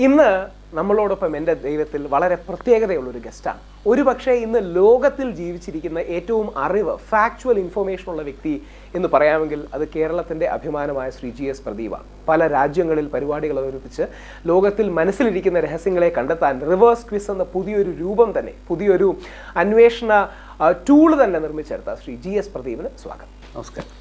ഇന്ന് നമ്മളോടൊപ്പം എൻ്റെ ദൈവത്തിൽ വളരെ പ്രത്യേകതയുള്ളൊരു ഗസ്റ്റാണ്. ഒരുപക്ഷെ ഇന്ന് ലോകത്തിൽ ജീവിച്ചിരിക്കുന്ന ഏറ്റവും അറിവ്, ഫാക്ച്വൽ ഇൻഫോർമേഷൻ ഉള്ള വ്യക്തി എന്ന് പറയാമെങ്കിൽ അത് കേരളത്തിൻ്റെ അഭിമാനമായ ശ്രീ GS പ്രദീപാണ്. പല രാജ്യങ്ങളിൽ പരിപാടികൾ അവതരിപ്പിച്ച് ലോകത്തിൽ മനസ്സിലിരിക്കുന്ന രഹസ്യങ്ങളെ കണ്ടെത്താൻ റിവേഴ്സ് ക്വിസ് എന്ന പുതിയൊരു രൂപം തന്നെ, പുതിയൊരു അന്വേഷണ ടൂൾ തന്നെ നിർമ്മിച്ചെടുത്ത ശ്രീ GS പ്രദീപിന് സ്വാഗതം. നമസ്കാരം.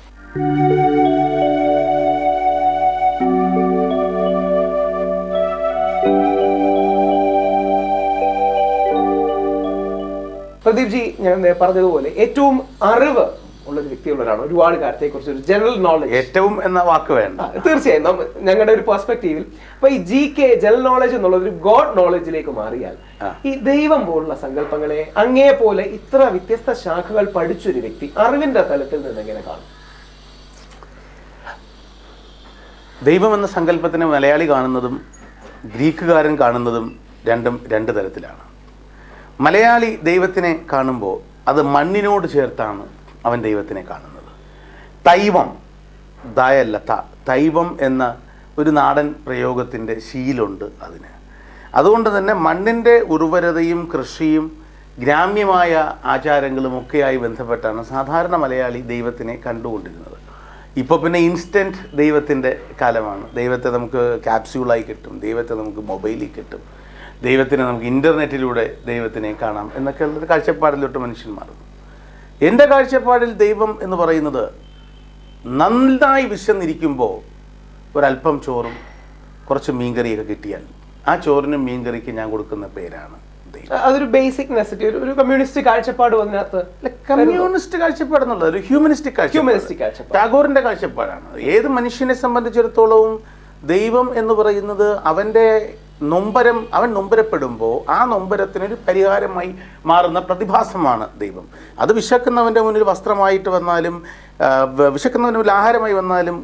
പ്രദീപ് ജി, ഞാൻ പറഞ്ഞതുപോലെ ഏറ്റവും അറിവ് ഉള്ളൊരു വ്യക്തിയുള്ളവരാണ്. ഒരുപാട് കാര്യത്തെക്കുറിച്ച് ഒരു ജനറൽ നോളജ്, ഏറ്റവും എന്ന വാക്ക് വേണ്ട, തീർച്ചയായും ഞങ്ങളുടെ ഒരു പെർസ്പെക്റ്റീവിൽ അപ്പൊ ഈ GK ജനറൽ നോളജ് എന്നുള്ളത് ഒരു ഗോഡ് നോളജിലേക്ക് മാറിയാൽ ഈ ദൈവം പോലുള്ള സങ്കല്പങ്ങളെ അങ്ങേ പോലെ ഇത്ര വ്യത്യസ്ത ശാഖകൾ പഠിച്ചൊരു വ്യക്തി അറിവിന്റെ തലത്തിൽ നിന്ന് എങ്ങനെ കാണും? ദൈവം എന്ന സങ്കല്പത്തിനെ മലയാളി കാണുന്നതും ഗ്രീക്കുകാരൻ കാണുന്നതും രണ്ട് തരത്തിലാണ്. മലയാളി ദൈവത്തിനെ കാണുമ്പോൾ അത് മണ്ണിനോട് ചേർത്താണ് അവൻ ദൈവത്തിനെ കാണുന്നത്. തൈവം, ദയല്ല തൈവം എന്ന ഒരു നാടൻ പ്രയോഗത്തിൻ്റെ ശീലുണ്ട് അതിന്. അതുകൊണ്ട് തന്നെ മണ്ണിൻ്റെ ഉർവരതയും കൃഷിയും ഗ്രാമ്യമായ ആചാരങ്ങളും ഒക്കെയായി ബന്ധപ്പെട്ടാണ് സാധാരണ മലയാളി ദൈവത്തിനെ കണ്ടുകൊണ്ടിരുന്നത്. ഇപ്പോൾ പിന്നെ ഇൻസ്റ്റൻറ്റ് ദൈവത്തിൻ്റെ കാലമാണ്. ദൈവത്തെ നമുക്ക് ക്യാപ്സ്യൂളായി കിട്ടും, ദൈവത്തെ നമുക്ക് മൊബൈലിൽ കിട്ടും, ദൈവത്തിനെ നമുക്ക് ഇൻ്റർനെറ്റിലൂടെ ദൈവത്തിനെ കാണാം എന്നൊക്കെ ഉള്ളൊരു കാഴ്ചപ്പാടിലോട്ട് മനുഷ്യൻ മാറുന്നു. എൻ്റെ കാഴ്ചപ്പാടിൽ ദൈവം എന്ന് പറയുന്നത് നന്നായി വിശന്നിരിക്കുമ്പോൾ ഒരല്പം ചോറും കുറച്ച് മീൻകറിയൊക്കെ കിട്ടിയാൽ ആ ചോറിനും മീൻകറിക്ക് ഞാൻ കൊടുക്കുന്ന പേരാണ് ദൈവം. അതൊരു ബേസിക് നെസസിറ്റി, ഒരു കമ്മ്യൂണിസ്റ്റ് കാഴ്ചപ്പാട് വന്നതിനകത്ത്. കമ്മ്യൂണിസ്റ്റ് കാഴ്ചപ്പാട് എന്നുള്ളത് ഒരു ഹ്യൂമനിസ്റ്റിക് കാഴ്ചപ്പാട്, ടാഗോറിന്റെ കാഴ്ചപ്പാടാണ്. ഏത് മനുഷ്യനെ സംബന്ധിച്ചിടത്തോളവും ദൈവം എന്ന് പറയുന്നത് അവൻ്റെ നൊമ്പരം, അവൻ നൊമ്പരപ്പെടുമ്പോൾ ആ നൊമ്പരത്തിനൊരു പരിഹാരമായി മാറുന്ന പ്രതിഭാസമാണ് ദൈവം. അത് വിശക്കുന്നവൻ്റെ മുന്നിൽ വസ്ത്രമായിട്ട് വന്നാലും, വിശക്കുന്നവൻ്റെ മുന്നിൽ ആഹാരമായി വന്നാലും,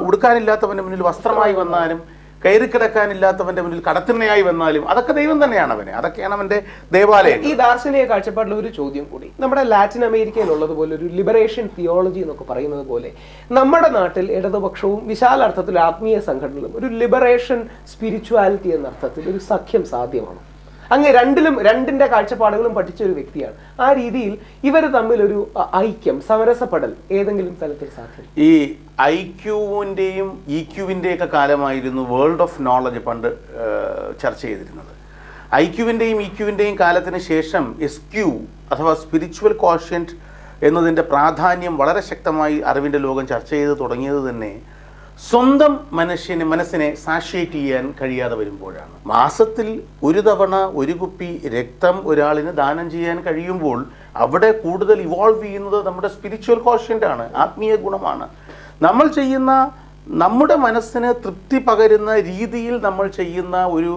ഉടുക്കാനില്ലാത്തവൻ്റെ മുന്നിൽ വസ്ത്രമായി വന്നാലും, കയറി കിടക്കാനില്ലാത്തവൻ്റെ മുന്നിൽ കടത്തിണ്ണയായി വന്നാലും അതൊക്കെ ദൈവം തന്നെയാണ് അവന്. അതൊക്കെയാണ് അവൻ്റെ ദേവാലയം. ഈ ദാർശനിക കാഴ്ചപ്പാടിൽ ഒരു ചോദ്യം കൂടി, നമ്മുടെ ലാറ്റിൻ അമേരിക്കയിലുള്ളതുപോലെ ഒരു ലിബറേഷൻ തിയോളജി എന്നൊക്കെ പറയുന്നത് പോലെ നമ്മുടെ നാട്ടിൽ ഇടതുപക്ഷവും വിശാലാർത്ഥത്തിൽ ആത്മീയ സംഘടനകളും ഒരു ലിബറേഷൻ സ്പിരിച്വാലിറ്റി എന്ന അർത്ഥത്തിൽ ഒരു സഖ്യം സാധ്യമാണ്? അങ്ങ് രണ്ടിന്റെ കാഴ്ചപ്പാടുകളും പഠിച്ച ഒരു വ്യക്തിയാണ്. ആ രീതിയിൽ ഇവർ തമ്മിൽ ഒരു ഐക്യം, സമരസപ്പെടൽ ഏതെങ്കിലും തലത്തിൽ സാധ്യം? ഈ IQ-വിൻ്റെയും EQ-വിൻ്റെയൊക്കെ കാലമായിരുന്നു വേൾഡ് ഓഫ് നോളജ് പണ്ട് ചർച്ച ചെയ്തിരുന്നത്. IQ-വിൻ്റെയും EQ-വിൻ്റെയും കാലത്തിന് ശേഷം SQ അഥവാ സ്പിരിച്വൽ കോഷ്യന്റ് എന്നതിൻ്റെ പ്രാധാന്യം വളരെ ശക്തമായി അറിവിൻ്റെ ലോകം ചർച്ച ചെയ്ത് തുടങ്ങിയത് തന്നെ സ്വന്തം മനസ്സിനെ സാഷ്യേറ്റ് ചെയ്യാൻ കഴിയാതെ വരുമ്പോഴാണ്. മാസത്തിൽ ഒരു തവണ ഒരു കുപ്പി രക്തം ഒരാളിന് ദാനം ചെയ്യാൻ കഴിയുമ്പോൾ അവിടെ കൂടുതൽ ഇവോൾവ് ചെയ്യുന്നത് നമ്മുടെ സ്പിരിച്വൽ കോഷ്യൻ്റ് ആണ്, ആത്മീയ ഗുണമാണ്. നമ്മൾ ചെയ്യുന്ന, നമ്മുടെ മനസ്സിന് തൃപ്തി പകരുന്ന രീതിയിൽ നമ്മൾ ചെയ്യുന്ന ഒരു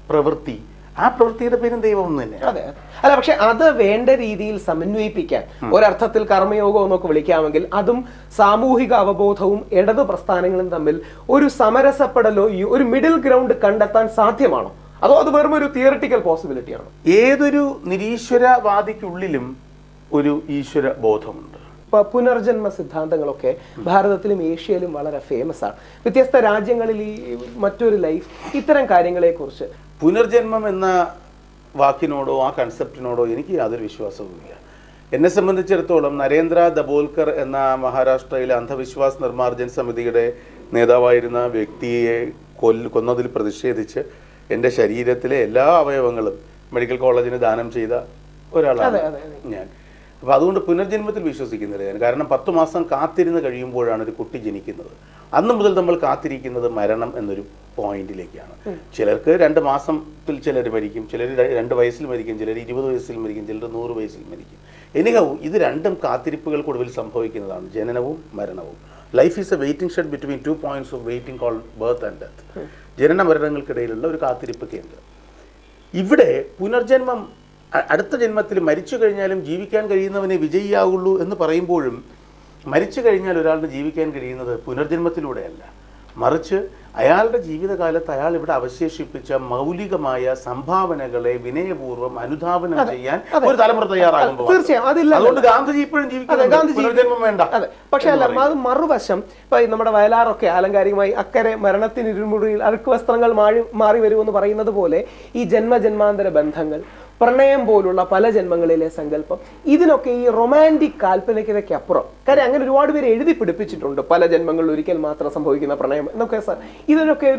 പ്രവൃത്തി, ആ പ്രവൃത്തിയുടെ പേരും ദൈവം തന്നെ. അതെ, അല്ല, പക്ഷെ അത് വേണ്ട രീതിയിൽ സമന്വയിപ്പിക്കാൻ ഒരർത്ഥത്തിൽ കർമ്മയോഗം എന്നൊക്കെ വിളിക്കാമെങ്കിൽ അതും സാമൂഹിക അവബോധവും ഇടതു പ്രസ്ഥാനങ്ങളും തമ്മിൽ ഒരു സമരസപ്പെടലോ ഒരു മിഡിൽ ഗ്രൗണ്ട് കണ്ടെത്താൻ സാധ്യമാണോ? അതോ അത് വെറും ഒരു തിയറിറ്റിക്കൽ പോസിബിലിറ്റി ആണോ? ഏതൊരു നിരീശ്വരവാദിക്കുള്ളിലും ഒരു ഈശ്വര ബോധമുണ്ട്. പുനർജന്മ സിദ്ധാന്തങ്ങളൊക്കെ ഭാരതത്തിലും ഏഷ്യയിലും വളരെ ഫേമസ് ആണ്. വ്യത്യസ്ത രാജ്യങ്ങളിൽ ഈ മറ്റൊരു ലൈഫ്, ഇത്തരം കാര്യങ്ങളെ കുറിച്ച് പുനർജന്മം എന്ന വാക്കിനോടോ ആ കൺസെപ്റ്റിനോടോ എനിക്ക് യാതൊരു വിശ്വാസവുമില്ല. എന്നെ സംബന്ധിച്ചിടത്തോളം നരേന്ദ്ര ദബോൽക്കർ എന്ന മഹാരാഷ്ട്രയിലെ അന്ധവിശ്വാസ നിർമ്മാർജ്ജന സമിതിയുടെ നേതാവായിരുന്ന വ്യക്തിയെ കൊന്നതിൽ പ്രതിഷേധിച്ച് എൻ്റെ ശരീരത്തിലെ എല്ലാ അവയവങ്ങളും മെഡിക്കൽ കോളേജിന് ദാനം ചെയ്ത ഒരാളാണ് ഞാൻ. അപ്പോൾ അതുകൊണ്ട് പുനർജന്മത്തിൽ വിശ്വസിക്കുന്നില്ല ഞാൻ. കാരണം 10 മാസം കാത്തിരുന്ന് കഴിയുമ്പോഴാണ് ഒരു കുട്ടി ജനിക്കുന്നത്. അന്ന് മുതൽ നമ്മൾ കാത്തിരിക്കുന്നത് മരണം എന്നൊരു പോയിന്റിലേക്കാണ്. ചിലർക്ക് 2 മാസത്തിൽ ചിലർ മരിക്കും, ചിലർ 2 വയസ്സിൽ മരിക്കും, ചിലർ 20 വയസ്സിൽ മരിക്കും, ചിലർ 100 വയസ്സിൽ മരിക്കും. എനിക്കും ഇത് രണ്ടും കാത്തിരിപ്പുകൾക്കൊടുവിൽ സംഭവിക്കുന്നതാണ്, ജനനവും മരണവും. Life is a waiting shed between 2 points of waiting called birth and death. ജനന മരണങ്ങൾക്കിടയിലുള്ള ഒരു കാത്തിരിപ്പ് കേന്ദ്രം. ഇവിടെ പുനർജന്മം, അടുത്ത ജന്മത്തിൽ മരിച്ചു കഴിഞ്ഞാലും ജീവിക്കാൻ കഴിയുന്നവനെ വിജയിയാവുള്ളൂ എന്ന് പറയുമ്പോഴും മരിച്ചു കഴിഞ്ഞാൽ ഒരാളിന് ജീവിക്കാൻ കഴിയുന്നത് പുനർജന്മത്തിലൂടെയല്ല, മറിച്ച് അയാളുടെ ജീവിതകാലത്ത് അയാൾ ഇവിടെ അവശേഷിപ്പിച്ച മൗലികമായ സംഭാവനകളെ വിനയപൂർവ്വം അനുധാവനം ചെയ്യാൻ ഒരു തലമുറ തയ്യാറാകുമ്പോൾ തീർച്ചയായും അതില്ല. അതുകൊണ്ട് ഗാന്ധിജി ഇപ്പോഴും ജീവിക്കുന്നത് വേണ്ട. അതെ, പക്ഷെ അല്ല, അത് മറുവശം ഇപ്പൊ നമ്മുടെ വയലാറൊക്കെ ആലങ്കാരികമായി അക്കരെ മരണത്തിന് ഇരുമുറിയിൽ അഴുക്ക് വസ്ത്രങ്ങൾ മാറി വരുമെന്ന് പറയുന്നത് പോലെ ഈ ജന്മജന്മാന്തര ബന്ധങ്ങൾ, പ്രണയം പോലുള്ള പല ജന്മങ്ങളിലെ സങ്കല്പം, ഇതിനൊക്കെ ഈ റൊമാൻറ്റിക് കാൽപ്പനികതയ്ക്കപ്പുറം, കാര്യം അങ്ങനെ ഒരുപാട് പേര് എഴുതി പിടിപ്പിച്ചിട്ടുണ്ട്, പല ജന്മങ്ങളിൽ ഒരിക്കൽ മാത്രം സംഭവിക്കുന്ന പ്രണയം എന്നൊക്കെ. ഇതിനൊക്കെ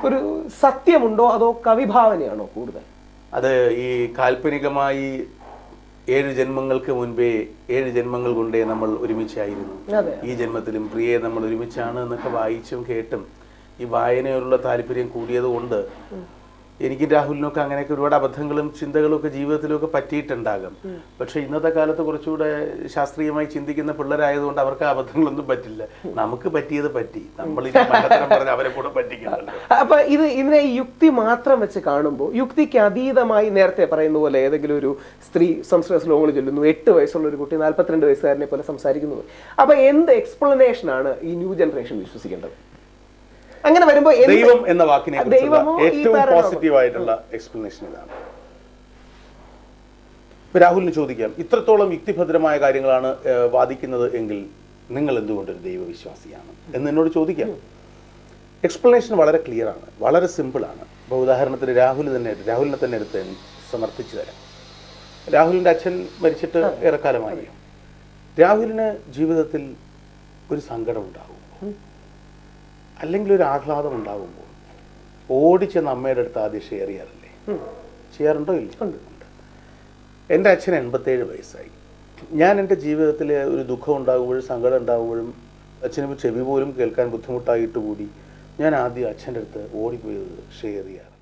ഒരു സത്യമുണ്ടോ അതോ കവിഭാവനയാണോ കൂടുതൽ? അത് ഈ കാൽപ്പനികമായി 7 ജന്മങ്ങൾക്ക് മുൻപേ 7 ജന്മങ്ങൾ കൊണ്ടേ നമ്മൾ ഒരുമിച്ചായിരുന്നു, ഈ ജന്മത്തിലും പ്രിയെ നമ്മൾ ഒരുമിച്ചാണ് എന്നൊക്കെ വായിച്ചും കേട്ടും ഈ വായനയോടുള്ള താല്പര്യം കൂടിയത് കൊണ്ട് എനിക്ക് രാഹുലിനൊക്കെ അങ്ങനെയൊക്കെ ഒരുപാട് അബദ്ധങ്ങളും ചിന്തകളും ഒക്കെ ജീവിതത്തിലൊക്കെ പറ്റിയിട്ടുണ്ടാകും. പക്ഷെ ഇന്നത്തെ കാലത്ത് കുറച്ചുകൂടെ ശാസ്ത്രീയമായി ചിന്തിക്കുന്ന പിള്ളേരായതുകൊണ്ട് അവർക്ക് അബദ്ധങ്ങളൊന്നും പറ്റില്ല. നമുക്ക് പറ്റിയത് പറ്റി, നമ്മൾ പറഞ്ഞ് അവരെ കൂടെ പറ്റിക്കുന്നുണ്ട്. അപ്പൊ ഇതിനെ യുക്തി മാത്രം വെച്ച് കാണുമ്പോൾ യുക്തിക്ക് അതീതമായി നേരത്തെ പറയുന്ന പോലെ ഏതെങ്കിലും ഒരു സ്ത്രീ സംസ്കൃത ശ്ലോകങ്ങൾ ചൊല്ലുന്നു, 8 വയസ്സുള്ള ഒരു കുട്ടി 42 വയസ്സുകാരനെ പോലെ സംസാരിക്കുന്നു. അപ്പൊ എന്ത് എക്സ്പ്ലനേഷൻ ആണ് ഈ ന്യൂ ജനറേഷൻ വിശ്വസിക്കേണ്ടത്? അങ്ങനെ വരുമ്പോ ദൈവം എന്ന വാക്കിനെ ഏറ്റവും പോസിറ്റീവ് ആയിട്ടുള്ള എക്സ്പ്ലനേഷൻ ഇതാണ്. രാഹുലിന് ചോദിക്കാം, ഇത്രത്തോളം യുക്തിഭദ്രമായ കാര്യങ്ങളാണ് വാദിക്കുന്നത് എങ്കിൽ നിങ്ങൾ എന്തുകൊണ്ടൊരു ദൈവവിശ്വാസിയാണ് എന്ന് എന്നോട് ചോദിക്കാം. എക്സ്പ്ലനേഷൻ വളരെ ക്ലിയർ ആണ്, വളരെ സിമ്പിളാണ്. ഇപ്പോൾ ഉദാഹരണത്തിന് രാഹുലിനെ തന്നെ എടുത്ത് സമർത്ഥിച്ചു തരാം. രാഹുലിൻ്റെ അച്ഛൻ മരിച്ചിട്ട് ഏറെക്കാലമായി. രാഹുലിന് ജീവിതത്തിൽ ഒരു സങ്കടം ഉണ്ടാകും, അല്ലെങ്കിൽ ഒരു ആഹ്ലാദം ഉണ്ടാകുമ്പോൾ ഓടിച്ചെന്ന് അമ്മയുടെ അടുത്ത് ആദ്യം ഷെയർ ചെയ്യാറില്ലേ? ചെയ്യാറുണ്ടോ? ഇല്ല. എൻ്റെ അച്ഛൻ 87 വയസ്സായി. ഞാൻ എൻ്റെ ജീവിതത്തിൽ ഒരു ദുഃഖം ഉണ്ടാകുമ്പോഴും സങ്കടം ഉണ്ടാകുമ്പോഴും അച്ഛന് ചെവി പോലും കേൾക്കാൻ ബുദ്ധിമുട്ടായിട്ട് കൂടി ഞാൻ ആദ്യം അച്ഛൻ്റെ അടുത്ത് ഓടിപ്പോയത് ഷെയർ ചെയ്യാറ്.